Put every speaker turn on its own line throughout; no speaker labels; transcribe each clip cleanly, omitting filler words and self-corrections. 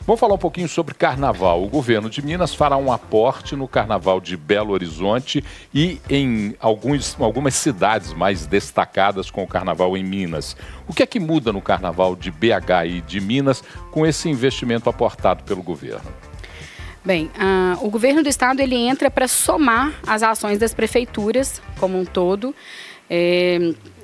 Vamos falar um pouquinho sobre carnaval. O governo de Minas fará um aporte no carnaval de Belo Horizonte e em algumas cidades mais destacadas com o carnaval em Minas. O que é que muda no carnaval de BH e de Minas com esse investimento aportado pelo governo?
Bem, o governo do estado ele entra para somar as ações das prefeituras como um todo,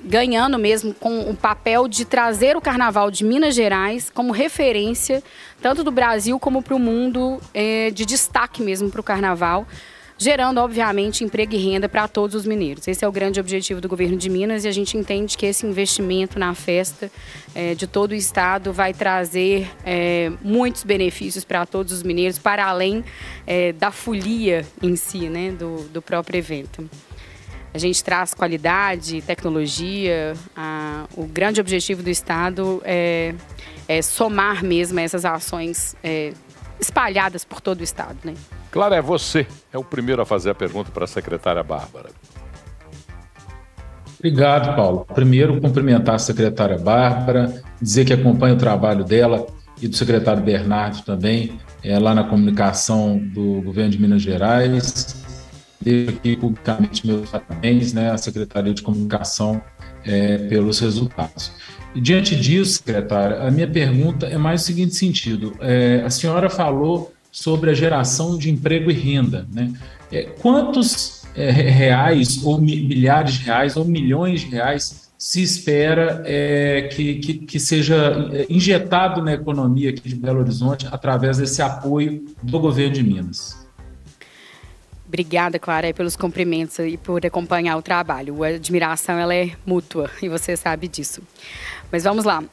ganhando mesmo com o papel de trazer o carnaval de Minas Gerais como referência, tanto do Brasil como para o mundo, de destaque mesmo para o carnaval, gerando, obviamente, emprego e renda para todos os mineiros. Esse é o grande objetivo do governo de Minas e a gente entende que esse investimento na festa de todo o estado vai trazer muitos benefícios para todos os mineiros, para além da folia em si, né, do próprio evento. A gente traz qualidade, tecnologia. O grande objetivo do estado é somar mesmo essas ações espalhadas por todo o estado, né?
Clara, você é o primeiro a fazer a pergunta para a secretária Bárbara.
Obrigado, Paulo. Primeiro, cumprimentar a secretária Bárbara, dizer que acompanha o trabalho dela e do secretário Bernardo também, lá na comunicação do governo de Minas Gerais. Deixo aqui publicamente meus parabéns, né, à Secretaria de Comunicação pelos resultados. E diante disso, secretária, a minha pergunta é mais no seguinte sentido. A senhora falou sobre a geração de emprego e renda, né? Quantos reais, ou milhares de reais, ou milhões de reais se espera que seja injetado na economia aqui de Belo Horizonte através desse apoio do governo de Minas?
Obrigada, Clara, pelos cumprimentos e por acompanhar o trabalho. A admiração ela é mútua e você sabe disso. Mas vamos lá.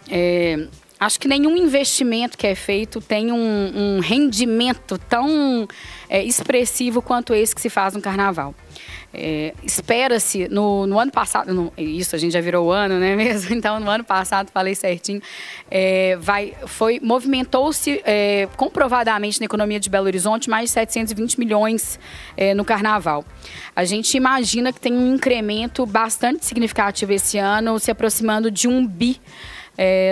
Acho que nenhum investimento que é feito tem um rendimento tão expressivo quanto esse que se faz no carnaval. Espera-se, no ano passado, isso a gente já virou o ano, né mesmo? Então, no ano passado, falei certinho, movimentou-se comprovadamente na economia de Belo Horizonte mais de 720 milhões no carnaval. A gente imagina que tem um incremento bastante significativo esse ano, se aproximando de 1 bi.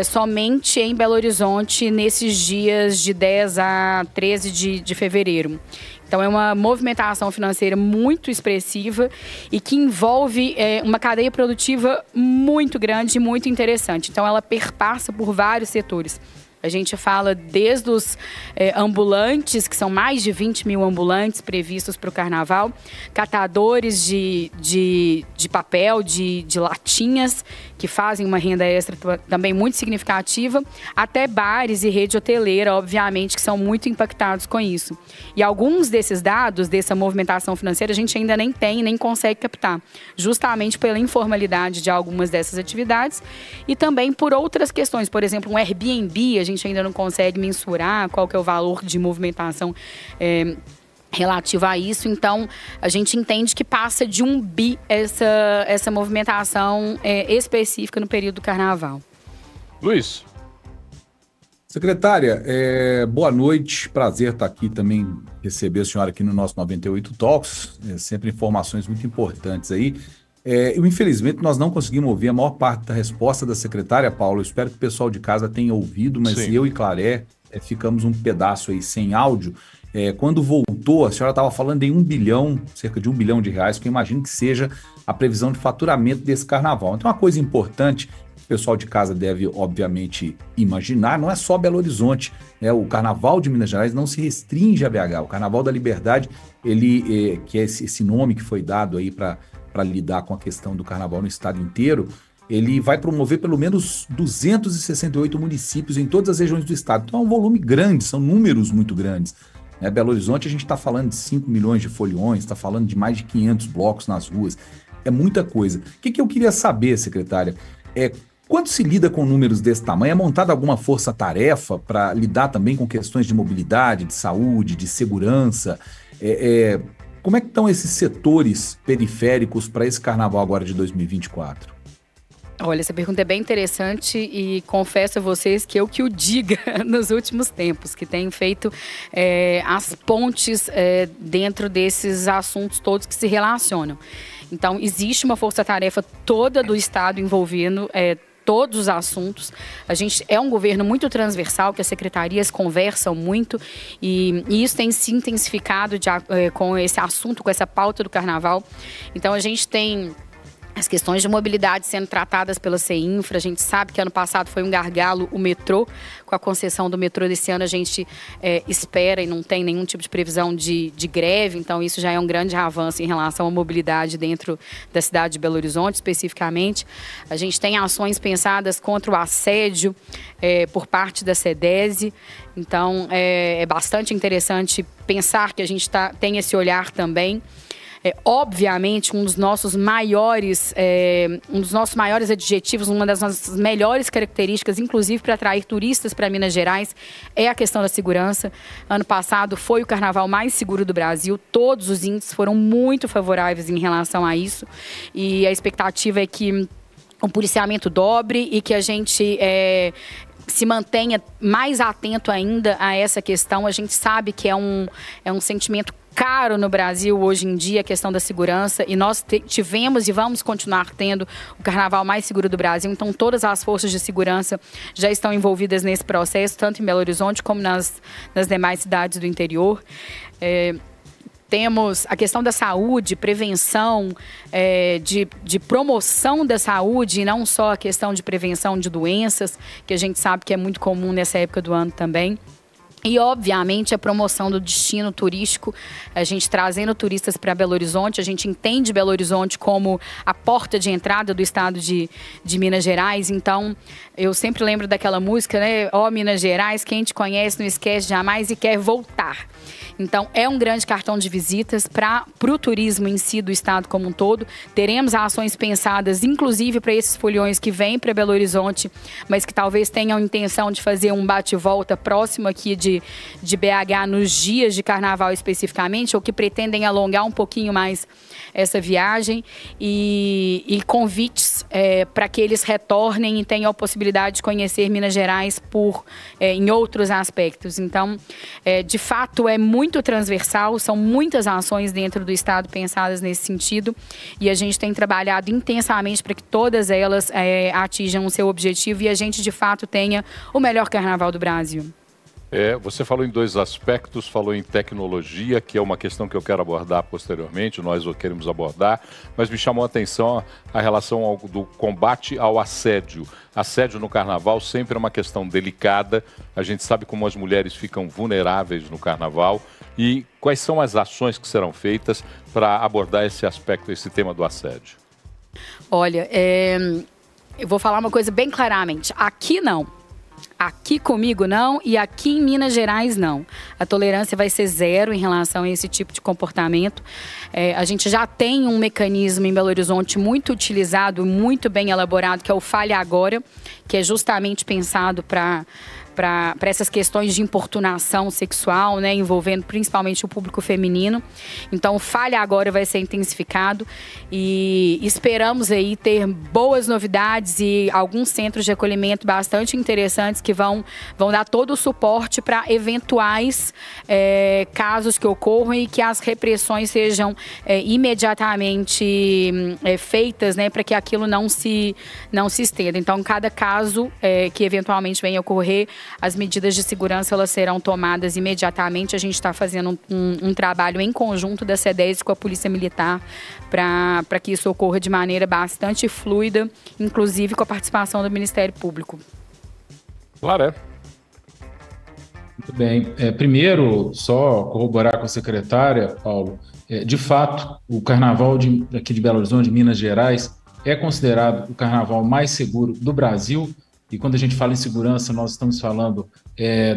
Somente em Belo Horizonte nesses dias de 10 a 13 de fevereiro. Então, é uma movimentação financeira muito expressiva e que envolve uma cadeia produtiva muito grande e muito interessante. Então, ela perpassa por vários setores. A gente fala desde os ambulantes, que são mais de 20 mil ambulantes previstos para o carnaval, catadores de papel, de latinhas, que fazem uma renda extra também muito significativa, até bares e rede hoteleira, obviamente, que são muito impactados com isso. E alguns desses dados, dessa movimentação financeira, a gente ainda nem tem, nem consegue captar, justamente pela informalidade de algumas dessas atividades e também por outras questões. Por exemplo, um Airbnb, a gente ainda não consegue mensurar qual que é o valor de movimentação relativo a isso. Então, a gente entende que passa de 1 bi essa movimentação específica no período do carnaval.
Luiz.
Secretária, boa noite, prazer estar aqui também, receber a senhora aqui no nosso 98 Talks, sempre informações muito importantes aí. Infelizmente, nós não conseguimos ouvir a maior parte da resposta da secretária, Paulo. Eu espero que o pessoal de casa tenha ouvido, mas sim, eu e Claré ficamos um pedaço aí sem áudio. Quando voltou, a senhora estava falando em 1 bilhão, cerca de 1 bilhão de reais, que eu imagino que seja a previsão de faturamento desse carnaval. Então, uma coisa importante que o pessoal de casa deve, obviamente, imaginar, não é só Belo Horizonte. O Carnaval de Minas Gerais não se restringe a BH. O Carnaval da Liberdade, ele, que é esse nome que foi dado aí para lidar com a questão do carnaval no estado inteiro, ele vai promover pelo menos 268 municípios em todas as regiões do estado. Então, é um volume grande, são números muito grandes. Belo Horizonte, a gente está falando de 5 milhões de foliões, está falando de mais de 500 blocos nas ruas. É muita coisa. O que eu queria saber, secretária, quando se lida com números desse tamanho, é montada alguma força-tarefa para lidar também com questões de mobilidade, de saúde, de segurança? Como é que estão esses setores periféricos para esse carnaval agora de 2024?
Olha, essa pergunta é bem interessante e confesso a vocês que eu que o diga nos últimos tempos, que tenho feito as pontes dentro desses assuntos todos que se relacionam. Então, existe uma força-tarefa toda do Estado envolvendo todos os assuntos. A gente é um governo muito transversal, que as secretarias conversam muito e isso tem se intensificado com esse assunto, com essa pauta do carnaval. Então a gente tem as questões de mobilidade sendo tratadas pela CEINFRA. A gente sabe que ano passado foi um gargalo o metrô. Com a concessão do metrô desse ano, a gente espera e não tem nenhum tipo de previsão de greve. Então, isso já é um grande avanço em relação à mobilidade dentro da cidade de Belo Horizonte, especificamente. A gente tem ações pensadas contra o assédio por parte da SEDESE. Então, é bastante interessante pensar que a gente tem esse olhar também. Obviamente, um dos nossos maiores adjetivos, uma das nossas melhores características, inclusive para atrair turistas para Minas Gerais, é a questão da segurança. Ano passado foi o carnaval mais seguro do Brasil, todos os índices foram muito favoráveis em relação a isso, e a expectativa é que o policiamento dobre e que a gente se mantenha mais atento ainda a essa questão. A gente sabe que é um sentimento caro no Brasil hoje em dia, a questão da segurança, e nós tivemos e vamos continuar tendo o carnaval mais seguro do Brasil. Então, todas as forças de segurança já estão envolvidas nesse processo, tanto em Belo Horizonte como nas demais cidades do interior. Temos a questão da saúde, prevenção, de promoção da saúde, e não só a questão de prevenção de doenças, que a gente sabe que é muito comum nessa época do ano também. E, obviamente, a promoção do destino turístico, a gente trazendo turistas para Belo Horizonte. A gente entende Belo Horizonte como a porta de entrada do estado de Minas Gerais. Então, eu sempre lembro daquela música, né? Ó, Minas Gerais, quem te conhece não esquece jamais e quer voltar. Então, é um grande cartão de visitas para o turismo em si do estado como um todo. Teremos ações pensadas, inclusive, para esses foliões que vêm para Belo Horizonte, mas que talvez tenham intenção de fazer um bate-volta próximo aqui de BH nos dias de carnaval especificamente, ou que pretendem alongar um pouquinho mais essa viagem, e convites para que eles retornem e tenham a possibilidade de conhecer Minas Gerais em outros aspectos. Então, de fato, é muito transversal, são muitas ações dentro do estado pensadas nesse sentido, e a gente tem trabalhado intensamente para que todas elas atinjam o seu objetivo e a gente, de fato, tenha o melhor carnaval do Brasil.
Você falou em dois aspectos, falou em tecnologia, que é uma questão que eu quero abordar posteriormente, nós o queremos abordar, mas me chamou a atenção a relação do combate ao assédio. Assédio no carnaval sempre é uma questão delicada, a gente sabe como as mulheres ficam vulneráveis no carnaval, e quais são as ações que serão feitas para abordar esse aspecto, esse tema do assédio?
Olha, eu vou falar uma coisa bem claramente, aqui não. Aqui comigo não, e aqui em Minas Gerais não. A tolerância vai ser zero em relação a esse tipo de comportamento. A gente já tem um mecanismo em Belo Horizonte muito utilizado, muito bem elaborado, que é o Fale Agora, que é justamente pensado para essas questões de importunação sexual, né, envolvendo principalmente o público feminino. Então, o Fale Agora vai ser intensificado e esperamos aí ter boas novidades e alguns centros de acolhimento bastante interessantes que vão dar todo o suporte para eventuais casos que ocorram e que as repressões sejam imediatamente feitas, né, para que aquilo não se estenda. Então, cada caso que eventualmente venha a ocorrer, as medidas de segurança elas serão tomadas imediatamente. A gente está fazendo um trabalho em conjunto da SEDESE com a Polícia Militar para que isso ocorra de maneira bastante fluida, inclusive com a participação do Ministério Público.
Claro.
Muito bem. Primeiro, só corroborar com a secretária, Paulo, de fato, o carnaval aqui de Belo Horizonte, de Minas Gerais, é considerado o carnaval mais seguro do Brasil. E quando a gente fala em segurança, nós estamos falando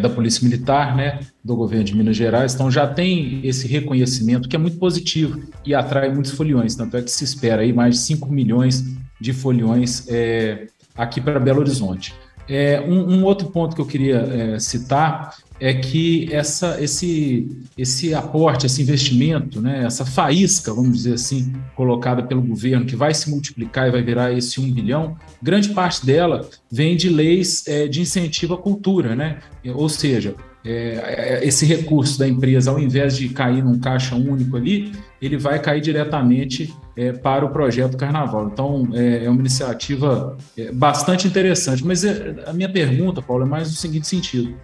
da Polícia Militar, né, do governo de Minas Gerais. Então já tem esse reconhecimento que é muito positivo e atrai muitos foliões. Tanto é que se espera aí mais de 5 milhões de foliões aqui para Belo Horizonte. Um outro ponto que eu queria citar é que esse aporte, esse investimento, né, essa faísca, vamos dizer assim, colocada pelo governo, que vai se multiplicar e vai virar esse 1 bilhão, grande parte dela vem de leis de incentivo à cultura, né? Ou seja, esse recurso da empresa, ao invés de cair num caixa único ali, ele vai cair diretamente para o projeto Carnaval. Então, é uma iniciativa bastante interessante. Mas a minha pergunta, Paulo, é mais no seguinte sentido.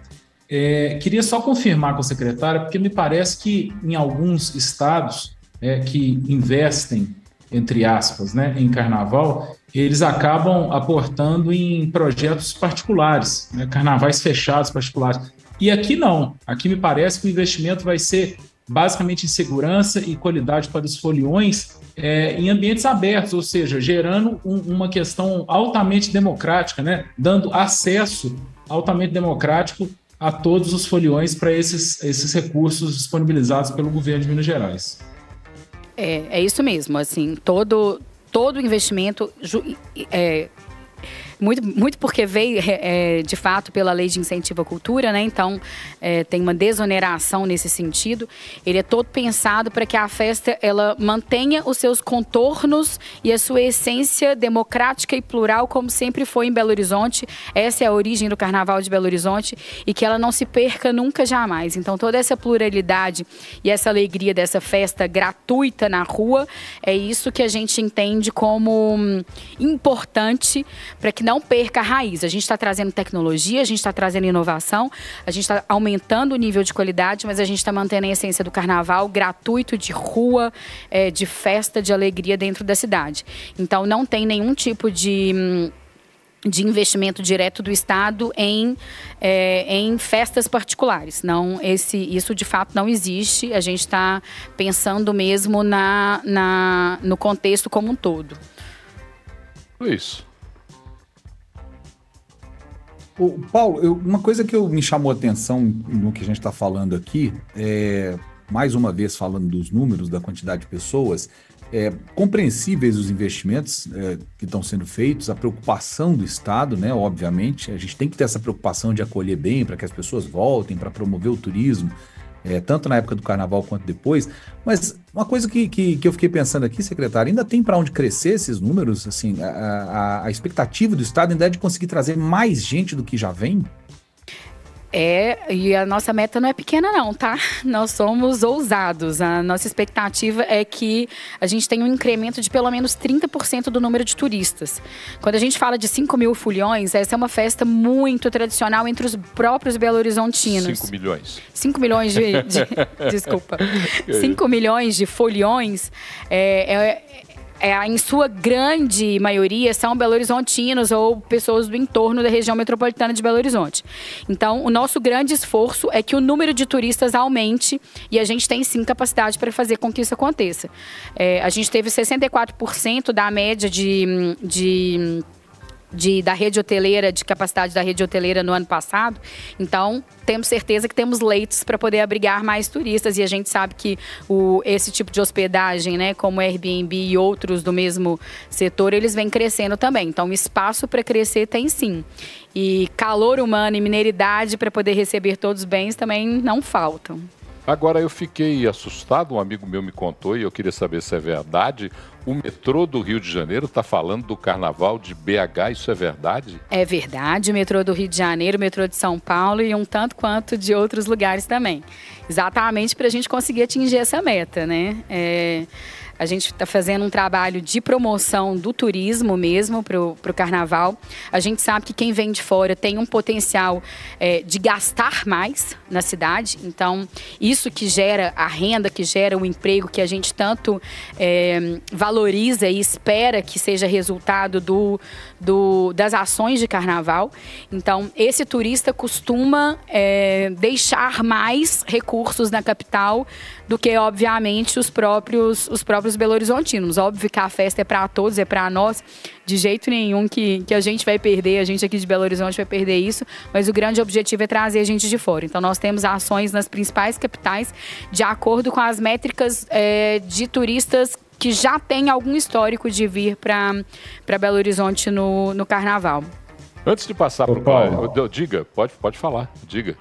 Queria só confirmar com a secretária, porque me parece que em alguns estados que investem, entre aspas, né, em Carnaval, eles acabam aportando em projetos particulares, né, carnavais fechados particulares. E aqui não. Aqui me parece que o investimento vai ser basicamente em segurança e qualidade para os foliões em ambientes abertos, ou seja, gerando uma questão altamente democrática, né? Dando acesso altamente democrático a todos os foliões para esses recursos disponibilizados pelo governo de Minas Gerais.
É isso mesmo, assim, todo investimento... Muito porque veio, de fato, pela Lei de Incentivo à Cultura, né? Então, tem uma desoneração nesse sentido. Ele é todo pensado para que a festa ela mantenha os seus contornos e a sua essência democrática e plural, como sempre foi em Belo Horizonte. Essa é a origem do Carnaval de Belo Horizonte e que ela não se perca nunca, jamais. Então, toda essa pluralidade e essa alegria dessa festa gratuita na rua, é isso que a gente entende como importante para que não perca a raiz. A gente está trazendo tecnologia, a gente está trazendo inovação, a gente está aumentando o nível de qualidade, mas a gente está mantendo a essência do carnaval gratuito, de rua, de festa, de alegria dentro da cidade. Então, não tem nenhum tipo de investimento direto do Estado em festas particulares. Não, isso de fato não existe. A gente está pensando mesmo no contexto como um todo.
Isso.
Paulo, uma coisa que me chamou a atenção no que a gente está falando aqui, mais uma vez falando dos números, da quantidade de pessoas, compreensíveis os investimentos que estão sendo feitos, a preocupação do Estado, né? Obviamente, a gente tem que ter essa preocupação de acolher bem, para que as pessoas voltem, para promover o turismo, tanto na época do Carnaval quanto depois. Mas uma coisa que eu fiquei pensando aqui, secretário, ainda tem para onde crescer esses números? Assim, a expectativa do Estado ainda é de conseguir trazer mais gente do que já vem?
E a nossa meta não é pequena não, tá? Nós somos ousados. A nossa expectativa é que a gente tenha um incremento de pelo menos 30% do número de turistas. Quando a gente fala de 5 mil foliões, essa é uma festa muito tradicional entre os próprios belo-horizontinos.
5 milhões.
5 milhões desculpa. 5 milhões de foliões em sua grande maioria, são belo-horizontinos ou pessoas do entorno da região metropolitana de Belo Horizonte. Então, o nosso grande esforço é que o número de turistas aumente e a gente tem, sim, capacidade para fazer com que isso aconteça. A gente teve 64% da média da rede hoteleira, de capacidade da rede hoteleira no ano passado. Então, temos certeza que temos leitos para poder abrigar mais turistas e a gente sabe que esse tipo de hospedagem, né, como Airbnb e outros do mesmo setor, eles vêm crescendo também. Então, espaço para crescer tem sim. E calor humano e mineridade para poder receber todos os bens também não faltam.
Agora, eu fiquei assustado, um amigo meu me contou e eu queria saber se é verdade. O metrô do Rio de Janeiro está falando do Carnaval de BH, isso é verdade? É
verdade, o metrô do Rio de Janeiro, o metrô de São Paulo e um tanto quanto de outros lugares também. Exatamente para a gente conseguir atingir essa meta, né? A gente está fazendo um trabalho de promoção do turismo mesmo para o Carnaval. A gente sabe que quem vem de fora tem um potencial de gastar mais na cidade. Então, isso que gera a renda, que gera o emprego que a gente tanto valoriza e espera que seja resultado das ações de Carnaval. Então, esse turista costuma deixar mais recursos na capital do que, obviamente, os próprios belo-horizontinos. Óbvio que a festa é para todos, é para nós. De jeito nenhum que a gente vai perder, a gente aqui de Belo Horizonte vai perder isso, mas o grande objetivo é trazer a gente de fora. Então, nós temos ações nas principais capitais de acordo com as métricas de turistas que já têm algum histórico de vir para Belo Horizonte no Carnaval.
Antes de passar para o Paulo, diga, pode falar, diga.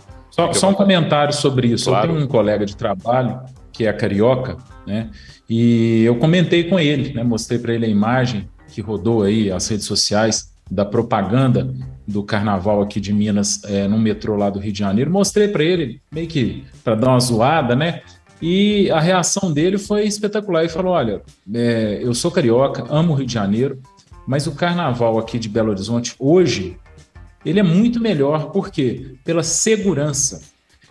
Só um comentário sobre isso.
Claro.
Eu tenho um colega de trabalho que é carioca, né? E eu comentei com ele, né? Mostrei para ele a imagem que rodou aí as redes sociais da propaganda do carnaval aqui de Minas, no metrô lá do Rio de Janeiro. Mostrei para ele, meio que para dar uma zoada, né? E a reação dele foi espetacular. Ele falou: olha, eu sou carioca, amo o Rio de Janeiro, mas o carnaval aqui de Belo Horizonte hoje, ele é muito melhor. Por quê? Pela segurança.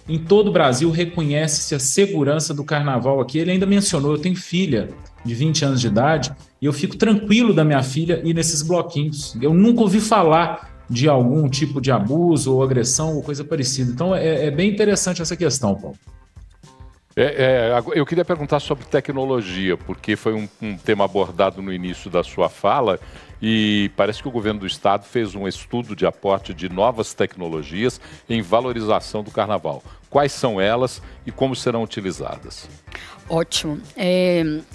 Em todo o Brasil reconhece-se a segurança do carnaval aqui. Ele ainda mencionou: eu tenho filha de 20 anos de idade e eu fico tranquilo da minha filha ir nesses bloquinhos. Eu nunca ouvi falar de algum tipo de abuso ou agressão ou coisa parecida. Então é bem interessante essa questão, Paulo.
Eu queria perguntar sobre tecnologia, porque foi um tema abordado no início da sua fala e parece que o governo do estado fez um estudo de aporte de novas tecnologias em valorização do carnaval. Quais são elas e como serão utilizadas?
Ótimo.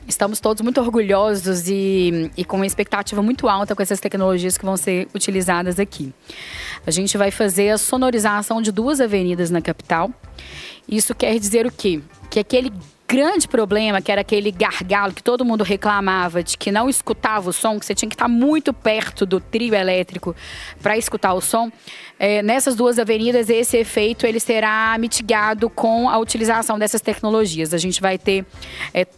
Estamos todos muito orgulhosos e com uma expectativa muito alta com essas tecnologias que vão ser utilizadas aqui. A gente vai fazer a sonorização de 2 avenidas na capital. Isso quer dizer o quê? Que aquele grande problema, que era aquele gargalo que todo mundo reclamava de que não escutava o som, que você tinha que estar muito perto do trio elétrico para escutar o som, nessas 2 avenidas esse efeito ele será mitigado com a utilização dessas tecnologias. A gente vai ter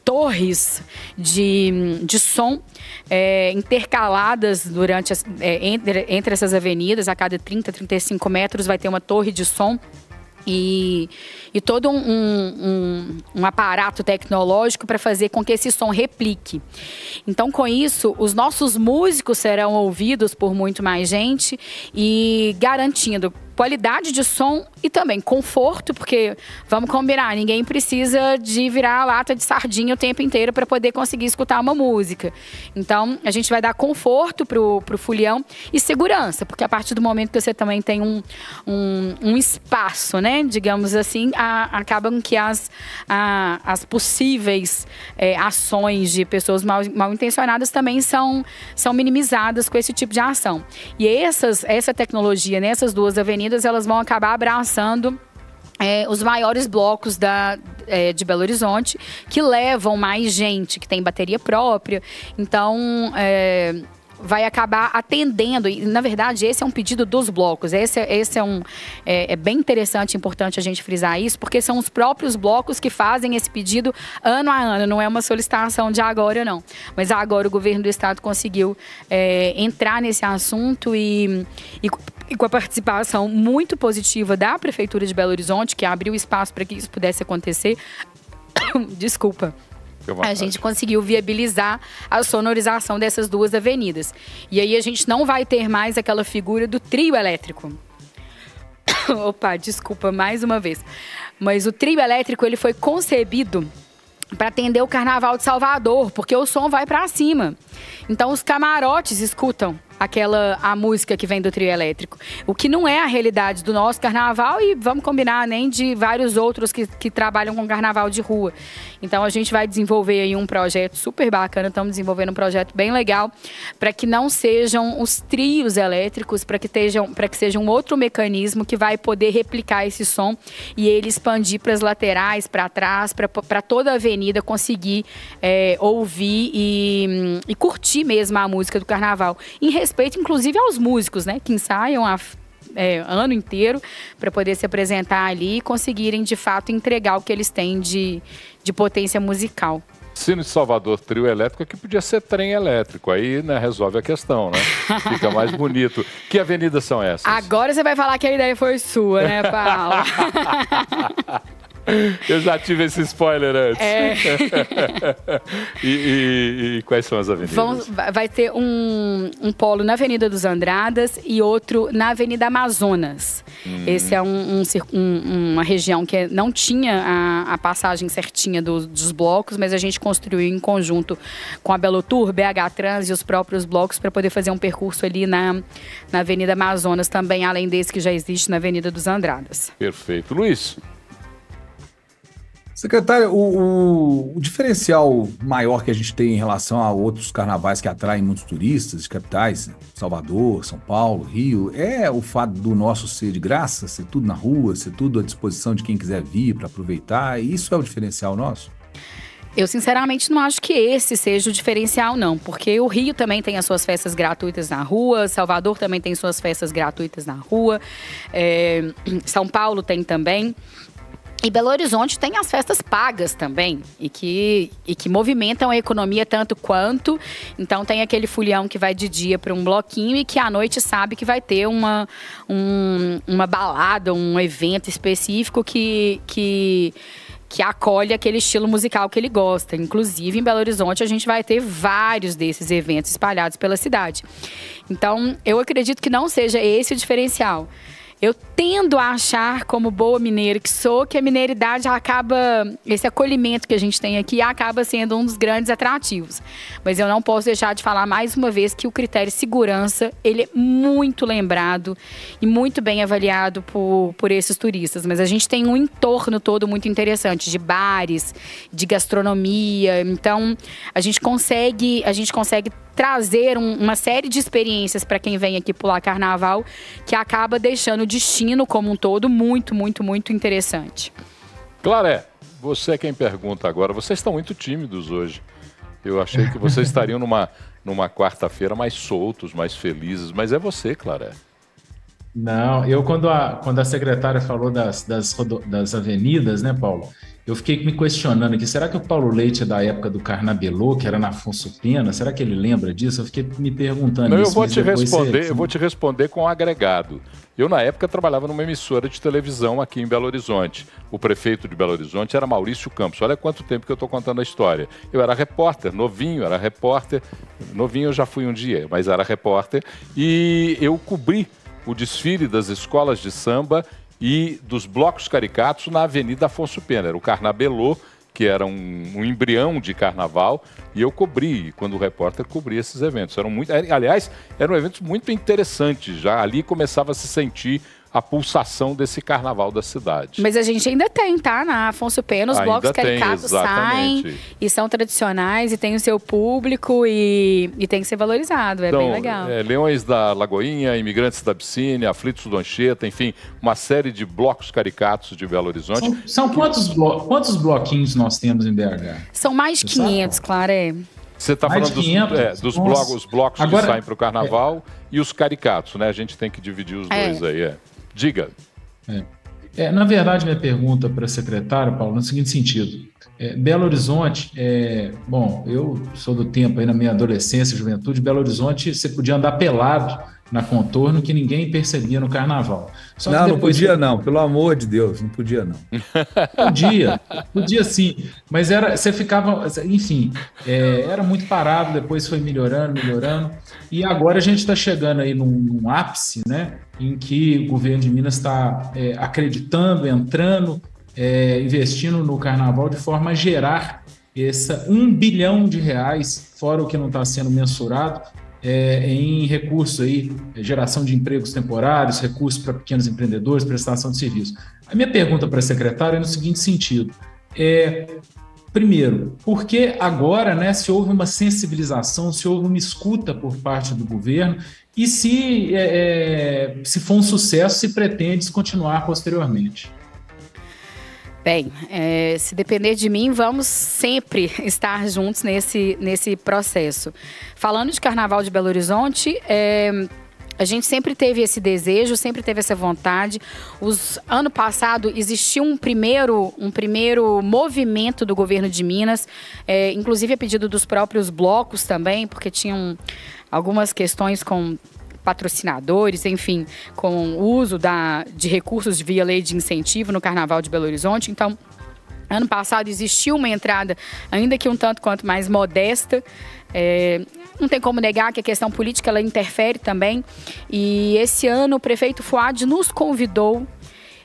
torres de som intercaladas entre essas avenidas. A cada 30, 35 metros vai ter uma torre de som. E todo um aparato tecnológico para fazer com que esse som replique. Então, com isso, os nossos músicos serão ouvidos por muito mais gente e garantindo qualidade de som e também conforto, porque, vamos combinar, ninguém precisa de virar a lata de sardinha o tempo inteiro para poder conseguir escutar uma música. Então, a gente vai dar conforto pro folião e segurança, porque a partir do momento que você também tem um espaço, né, digamos assim, acabam que as possíveis ações de pessoas mal intencionadas também são minimizadas com esse tipo de ação. E essa tecnologia nessas 2 avenidas, elas vão acabar abraçando os maiores blocos de Belo Horizonte, que levam mais gente, que tem bateria própria. Então, vai acabar atendendo, e na verdade esse é um pedido dos blocos, é bem interessante e importante a gente frisar isso, porque são os próprios blocos que fazem esse pedido ano a ano, não é uma solicitação de agora não, mas agora o governo do estado conseguiu entrar nesse assunto e com a participação muito positiva da Prefeitura de Belo Horizonte, que abriu espaço para que isso pudesse acontecer. Desculpa. A gente conseguiu viabilizar a sonorização dessas 2 avenidas. E aí a gente não vai ter mais aquela figura do trio elétrico. Opa, desculpa mais uma vez. Mas o trio elétrico, ele foi concebido para atender o Carnaval de Salvador, porque o som vai para cima. Então os camarotes escutam a música que vem do trio elétrico. O que não é a realidade do nosso carnaval e, vamos combinar, nem de vários outros que trabalham com carnaval de rua. Então, a gente vai desenvolver aí um projeto super bacana, estamos desenvolvendo um projeto bem legal, para que não sejam os trios elétricos, para que seja um outro mecanismo que vai poder replicar esse som e ele expandir para as laterais, para trás, para toda a avenida conseguir ouvir e curtir mesmo a música do carnaval. Em respeito, inclusive, aos músicos, né, que ensaiam ano inteiro para poder se apresentar ali e conseguirem, de fato, entregar o que eles têm de potência musical.
Sino de Salvador, trio elétrico, aqui podia ser trem elétrico, aí, né, resolve a questão, né? Fica mais bonito. Que avenidas são essas?
Agora você vai falar que a ideia foi sua, né, Paulo?
Eu já tive esse spoiler antes. E quais são as avenidas?
Vai ter um polo na Avenida dos Andradas e outro na Avenida Amazonas. Esse é uma região que não tinha a passagem certinha dos blocos, mas a gente construiu em conjunto com a Belotur, BH Trans e os próprios blocos para poder fazer um percurso ali na Avenida Amazonas também, além desse que já existe na Avenida dos Andradas.
Perfeito. Luiz?
Secretário, o diferencial maior que a gente tem em relação a outros carnavais que atraem muitos turistas de capitais, Salvador, São Paulo, Rio, é o fato do nosso ser de graça, ser tudo na rua, ser tudo à disposição de quem quiser vir para aproveitar. E isso é o diferencial nosso?
Eu, sinceramente, não acho que esse seja o diferencial, não. Porque o Rio também tem as suas festas gratuitas na rua, Salvador também tem suas festas gratuitas na rua, São Paulo tem também. E Belo Horizonte tem as festas pagas também, e que movimentam a economia tanto quanto. Então tem aquele folião que vai de dia para um bloquinho e que à noite sabe que vai ter uma balada, um evento específico que acolhe aquele estilo musical que ele gosta. Inclusive, em Belo Horizonte, a gente vai ter vários desses eventos espalhados pela cidade. Então, eu acredito que não seja esse o diferencial. Eu tendo a achar, como boa mineira que sou, que a mineiridade acaba, esse acolhimento que a gente tem aqui, acaba sendo um dos grandes atrativos. Mas eu não posso deixar de falar mais uma vez que o critério segurança, ele é muito lembrado e muito bem avaliado por esses turistas. Mas a gente tem um entorno todo muito interessante, de bares, de gastronomia. Então, a gente consegue trazer uma série de experiências para quem vem aqui pular carnaval, que acaba deixando o destino como um todo muito, muito, muito interessante.
Claré, você é quem pergunta agora. Vocês estão muito tímidos hoje. Eu achei que vocês estariam numa quarta-feira mais soltos, mais felizes, mas é você, Claré.
Não, quando a secretária falou das avenidas, né, Paulo? Eu fiquei me questionando aqui, será que o Paulo Leite é da época do Carnabelô, que era na Afonso Pena? Será que ele lembra disso? Eu fiquei me perguntando
Não,
isso.
Eu vou te responder com um agregado. Eu, na época, trabalhava numa emissora de televisão aqui em Belo Horizonte. O prefeito de Belo Horizonte era Maurício Campos. Olha quanto tempo que eu estou contando a história. Eu era repórter, novinho, Novinho eu já fui um dia, mas era repórter. E eu cobri o desfile das escolas de samba e dos blocos caricatos na Avenida Afonso Pena. Era o Carnabelô, que era um embrião de carnaval, e eu cobri, quando o repórter cobria esses eventos. Aliás, eram eventos muito interessantes. Já ali começava a se sentir a pulsação desse carnaval da cidade.
Mas a gente ainda tem, tá? Na Afonso Pena, os blocos caricatos saem e são tradicionais e tem o seu público e tem que ser valorizado, então, bem legal.
Leões da Lagoinha, Imigrantes da Abissínia, Aflitos do Anchieta, enfim, uma série de blocos caricatos de Belo Horizonte.
São quantos bloquinhos nós temos em BH?
São mais de 500, Claré.
Você está falando dos blocos que saem para o carnaval e os caricatos, né? A gente tem que dividir os dois aí, Diga.
Na verdade, minha pergunta para a secretária, Paulo, no seguinte sentido. Belo Horizonte, bom, eu sou do tempo aí na minha adolescência e juventude, Belo Horizonte você podia andar pelado na Contorno que ninguém percebia no carnaval.
Só não, não podia não, pelo amor de Deus, não podia não.
Podia sim, mas você ficava, enfim, era muito parado, depois foi melhorando, e agora a gente está chegando aí num ápice, né, em que o governo de Minas está acreditando, entrando, investindo no carnaval de forma a gerar esse R$1 bilhão, fora o que não está sendo mensurado, em recursos aí, geração de empregos temporários, recursos para pequenos empreendedores, prestação de serviço. A minha pergunta para a secretária é no seguinte sentido. Primeiro, por que agora, né, se houve uma sensibilização, se houve uma escuta por parte do governo e se for um sucesso, se pretende continuar posteriormente?
Bem, se depender de mim, vamos sempre estar juntos nesse processo. Falando de Carnaval de Belo Horizonte, a gente sempre teve esse desejo, sempre teve essa vontade. Ano passado existiu um primeiro movimento do governo de Minas, inclusive a pedido dos próprios blocos também, porque tinham algumas questões com patrocinadores, enfim, com o uso de recursos via lei de incentivo no Carnaval de Belo Horizonte. Então, ano passado existiu uma entrada, ainda que um tanto quanto mais modesta. Não tem como negar que a questão política ela interfere também. E esse ano o prefeito Fuad nos convidou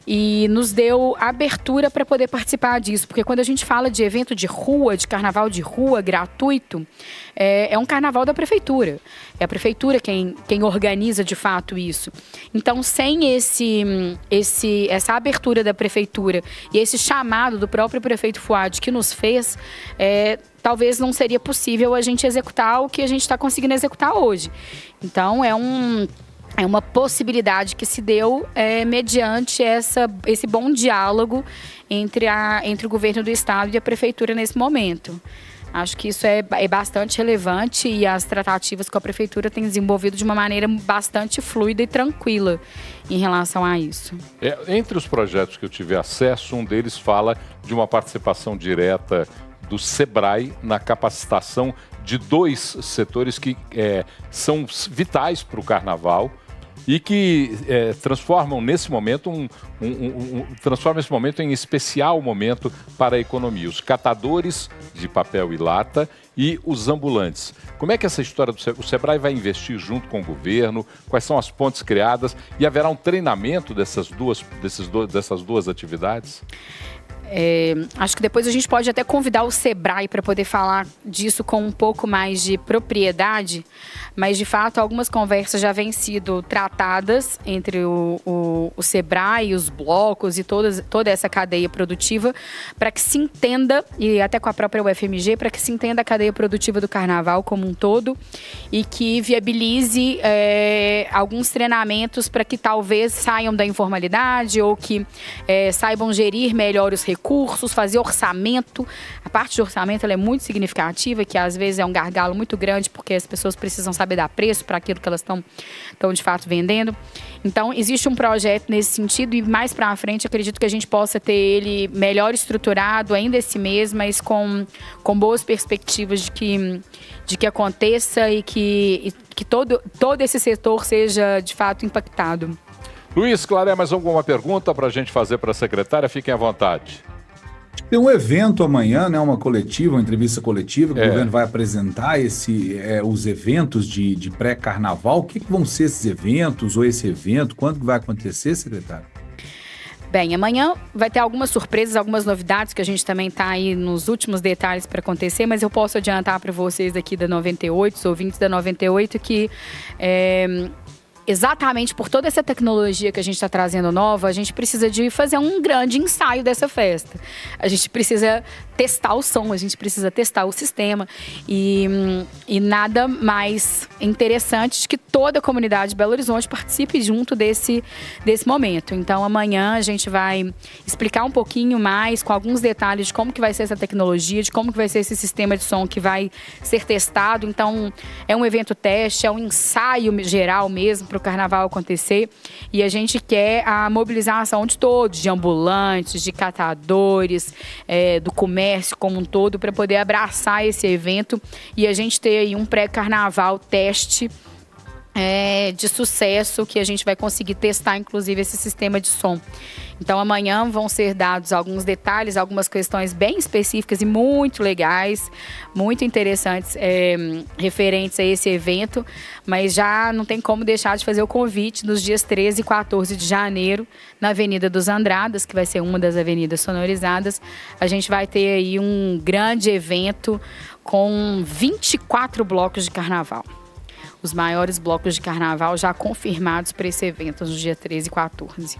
e nos deu abertura para poder participar disso. Porque quando a gente fala de evento de rua, de carnaval de rua gratuito, é um carnaval da prefeitura. É a prefeitura quem organiza de fato isso. Então, sem essa abertura da prefeitura e esse chamado do próprio prefeito Fuad que nos fez, talvez não seria possível a gente executar o que a gente está conseguindo executar hoje. Então, é é uma possibilidade que se deu mediante esse bom diálogo entre o governo do estado e a prefeitura nesse momento. Acho que isso é bastante relevante e as tratativas com a prefeitura têm desenvolvido de uma maneira bastante fluida e tranquila em relação a isso.
Entre os projetos que eu tive acesso, um deles fala de uma participação direta do SEBRAE na capacitação de 2 setores que são vitais para o carnaval e que transformam esse momento em especial momento para a economia. Os catadores de papel e lata e os ambulantes. Como é que essa história o SEBRAE vai investir junto com o governo? Quais são as pontes criadas? E haverá um treinamento dessas duas atividades?
Acho que depois a gente pode até convidar o SEBRAE para poder falar disso com um pouco mais de propriedade, mas de fato algumas conversas já vêm sido tratadas entre o SEBRAE, os blocos e toda essa cadeia produtiva para que se entenda, e até com a própria UFMG, para que se entenda a cadeia produtiva do carnaval como um todo e que viabilize alguns treinamentos para que talvez saiam da informalidade ou que saibam gerir melhor os recursos, fazer orçamento. A parte de orçamento ela é muito significativa, que às vezes é um gargalo muito grande, porque as pessoas precisam saber dar preço para aquilo que elas estão de fato vendendo. Então, existe um projeto nesse sentido e mais para frente acredito que a gente possa ter ele melhor estruturado ainda esse mês, mas com boas perspectivas de que aconteça e que todo esse setor seja de fato impactado.
Luiz, Claré, mais alguma pergunta para a gente fazer para a secretária? Fiquem à vontade.
Tem um evento amanhã, né, uma coletiva, uma entrevista coletiva, que o governo vai apresentar os eventos de pré-carnaval. O que vão ser esses eventos ou esse evento? Quando que vai acontecer, secretário?
Bem, amanhã vai ter algumas surpresas, algumas novidades que a gente também está aí nos últimos detalhes para acontecer, mas eu posso adiantar para vocês aqui da 98, os ouvintes da 98, que exatamente por toda essa tecnologia que a gente está trazendo nova, a gente precisa de fazer um grande ensaio dessa festa. A gente precisa testar o som, a gente precisa testar o sistema e nada mais interessante de que toda a comunidade de Belo Horizonte participe junto desse momento. Então amanhã a gente vai explicar um pouquinho mais, com alguns detalhes de como que vai ser essa tecnologia, de como que vai ser esse sistema de som que vai ser testado. Então é um evento teste, é um ensaio geral mesmo para o carnaval acontecer e a gente quer a mobilização de todos, de ambulantes, de catadores, do comércio como um todo, para poder abraçar esse evento e a gente ter aí um pré-carnaval teste de sucesso, que a gente vai conseguir testar, inclusive, esse sistema de som. Então, amanhã vão ser dados alguns detalhes, algumas questões bem específicas e muito legais, muito interessantes, referentes a esse evento, mas já não tem como deixar de fazer o convite nos dias 13 e 14 de janeiro, na Avenida dos Andradas, que vai ser uma das avenidas sonorizadas. A gente vai ter aí um grande evento com 24 blocos de carnaval. Os maiores blocos de carnaval já confirmados para esse evento nos dias 13 e 14.